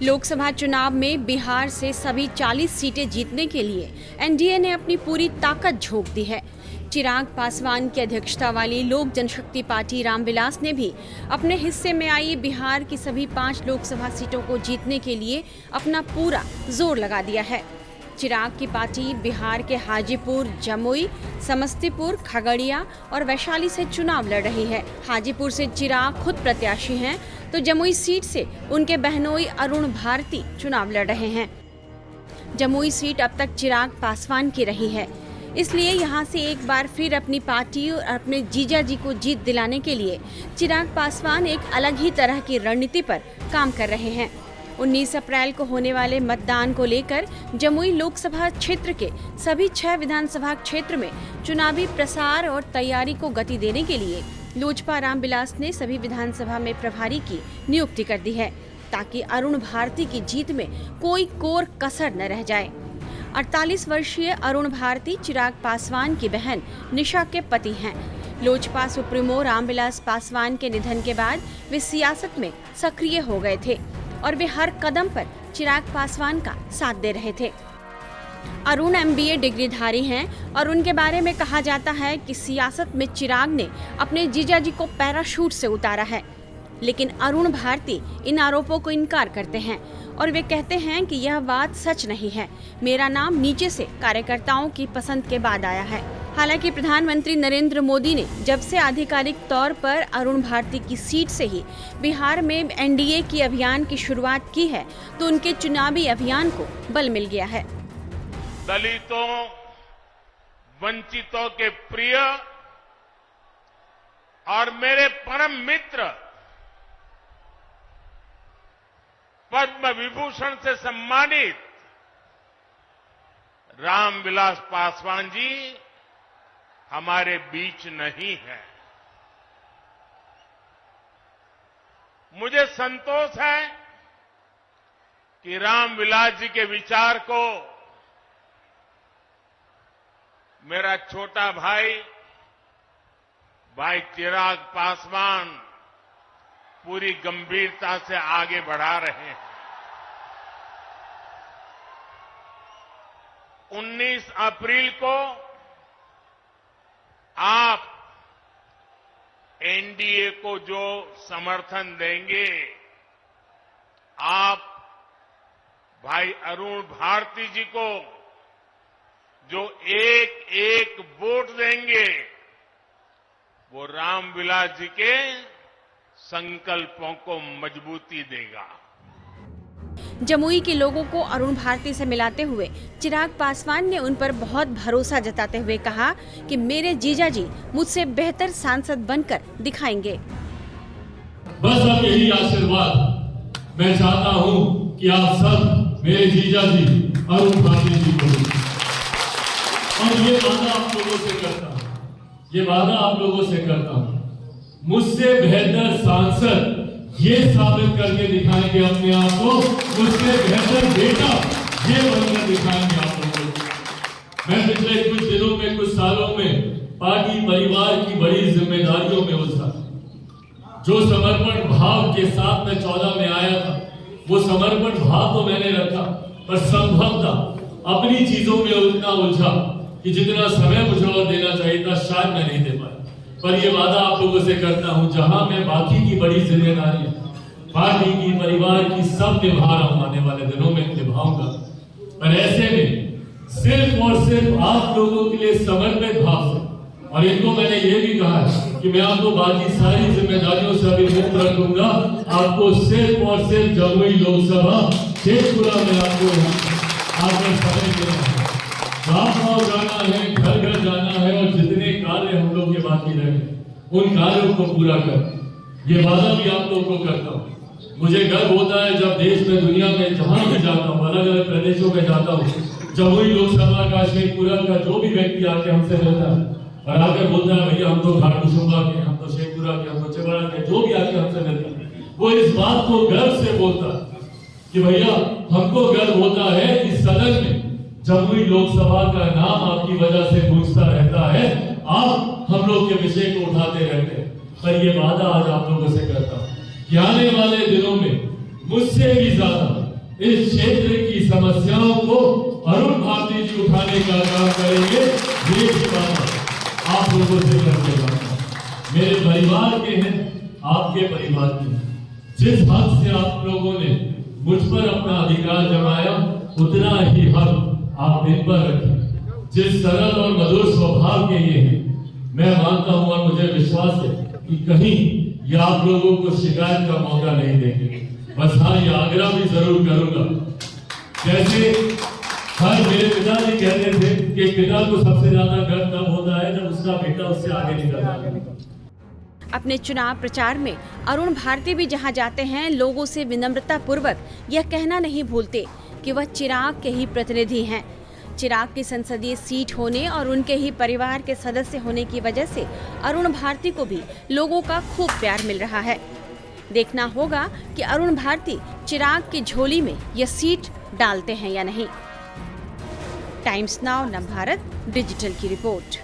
लोकसभा चुनाव में बिहार से सभी 40 सीटें जीतने के लिए एनडीए ने अपनी पूरी ताकत झोंक दी है। चिराग पासवान की अध्यक्षता वाली लोक जनशक्ति पार्टी रामविलास ने भी अपने हिस्से में आई बिहार की सभी 5 लोकसभा सीटों को जीतने के लिए अपना पूरा जोर लगा दिया है। चिराग की पार्टी बिहार के हाजीपुर, जमुई, समस्तीपुर, खगड़िया और वैशाली से चुनाव लड़ रही है। हाजीपुर से चिराग खुद प्रत्याशी हैं, तो जमुई सीट से उनके बहनोई अरुण भारती चुनाव लड़ रहे हैं। जमुई सीट अब तक चिराग पासवान की रही है, इसलिए यहां से एक बार फिर अपनी पार्टी और अपने जीजाजी को जीत दिलाने के लिए चिराग पासवान एक अलग ही तरह की रणनीति पर काम कर रहे हैं। 19 अप्रैल को होने वाले मतदान को लेकर जमुई लोकसभा क्षेत्र के सभी 6 विधानसभा क्षेत्र में चुनावी प्रसार और तैयारी को गति देने के लिए लोजपा रामविलास ने सभी विधानसभा में प्रभारी की नियुक्ति कर दी है, ताकि अरुण भारती की जीत में कोई कोर कसर न रह जाए। 48 वर्षीय अरुण भारती चिराग पासवान की बहन निशा के पति हैं। लोजपा सुप्रीमो रामविलास पासवान के निधन के बाद वे सियासत में सक्रिय हो गए थे और वे हर कदम पर चिराग पासवान का साथ दे रहे थे। अरुण MBA डिग्रीधारी हैं और उनके बारे में कहा जाता है कि सियासत में चिराग ने अपने जीजाजी को पैराशूट से उतारा है, लेकिन अरुण भारती इन आरोपों को इनकार करते हैं और वे कहते हैं कि यह बात सच नहीं है। मेरा नाम नीचे से कार्यकर्ताओं की पसंद के बाद आया है। हालांकि प्रधानमंत्री नरेंद्र मोदी ने जब से आधिकारिक तौर पर अरुण भारती की सीट से ही बिहार में एनडीए की अभियान की शुरुआत की है, तो उनके चुनावी अभियान को बल मिल गया है। दलितों, वंचितों के प्रिय और मेरे परम मित्र पद्म विभूषण से सम्मानित रामविलास पासवान जी हमारे बीच नहीं है। मुझे संतोष है कि रामविलास जी के विचार को मेरा छोटा भाई चिराग पासवान पूरी गंभीरता से आगे बढ़ा रहे हैं। 19 अप्रैल को आप एनडीए को जो समर्थन देंगे, आप भाई अरुण भारती जी को जो एक एक वोट देंगे, वो रामविलास जी के संकल्पों को मजबूती देगा। जमुई के लोगों को अरुण भारती से मिलाते हुए चिराग पासवान ने उन पर बहुत भरोसा जताते हुए कहा कि मेरे जीजाजी मुझसे बेहतर सांसद बनकर दिखाएंगे। बस अब यही आशीर्वाद मैं चाहता हूं कि आप सब मेरे जीजाजी अरुण भारती जी को, और ये वादा आप लोगों से करता हूं, मुझसे बेहतर सांसद ये साबित करके दिखाएंगे अपने आप को, मुझसे बेहतर बेटा ये बनकर दिखाएंगे आप लोगों को। मैं पिछले कुछ दिनों में, कुछ सालों में पार्टी परिवार की बड़ी जिम्मेदारियों में उलझा। जो समर्पण भाव के साथ मैं 14 में आया था, वो समर्पण भाव तो मैंने रखा, पर संभवतः अपनी चीजों में उतना उलझा कि जितना समय मुझे और देना चाहिए था शायद मैं नहीं दे पाया। पर ये वादा आप लोगों से करता हूं, जहां मैं बाकी की बड़ी जिम्मेदारी पार्टी की, परिवार की सब निभा रहा हूं, आने वाले दिनों में निभाऊंगा, पर ऐसे में सिर्फ और सिर्फ आप लोगों के लिए समर्पित भाव से। और इनको मैंने ये भी कहा है कि मैं आपको बाकी सारी जिम्मेदारियों से अभी मुक्त रखूंगा। आपको सिर्फ और सिर्फ जमुई लोकसभा शेखपुरा में आपको आकर समय देना है, गांव जाना है, घर घर जाना है, और जितने कार्य हम लोग के बाकी रहे उन कार्यों को पूरा कर, ये वादा भी आप लोगों को करता हूँ। मुझे गर्व होता है जब देश में, दुनिया में जहां भी जाता हूँ, अलग अलग प्रदेशों में जाता हूँ, जमुई लोकसभा का, शेखपुरा का जो भी व्यक्ति आके हमसे मिलता है और आकर बोलता है भैया हम तो खाटूशंबा के, हम तो शेखपुरा के, हम तो चिबड़ा के, जो भी आके हमसे मिलता है, वो इस बात को गर्व से बोलता है कि भैया हमको गर्व होता है कि सदन में जमुई लोकसभा का नाम आपकी वजह से गूंजता रहता है, आप हम लोग के विषय को उठाते रहते हैं। पर ये वादा आज आप लोगों से करता हूं कि आने वाले दिनों में मुझसे भी ज्यादा क्षेत्र की समस्याओं को अरुण भारती जी उठाने का काम करेंगे। ये भी बात आप लोगों से करते हैं। मेरे परिवार के हैं, आपके परिवार के। जिस हक से आप लोगों ने मुझ पर अपना अधिकार जमाया, उतना ही हक आप इन पर रखें। जिस सरल और मधुर स्वभाव के ये हैं, मैं मानता हूं और मुझे विश्वास है कि कहीं ये आप लोगों को शिकायत का मौका नहीं देंगे। बस हाँ, ये आग्रह भी जरूर करूंगा, जैसे हर मेरे पिताजी कहते थे कि पिता को सबसे ज्यादा गर्व तब होता है जब उसका बेटा उससे आगे निकल जाता है। अपने चुनाव प्रचार में अरुण भारती भी जहां जाते हैं, लोगों से विनम्रता पूर्वक यह कहना नहीं भूलते कि वह चिराग के ही प्रतिनिधि हैं। चिराग की संसदीय सीट होने और उनके ही परिवार के सदस्य होने की वजह से अरुण भारती को भी लोगों का खूब प्यार मिल रहा है। देखना होगा कि अरुण भारती चिराग की झोली में यह सीट डालते हैं या नहीं। टाइम्स नाउ नवभारत डिजिटल की रिपोर्ट।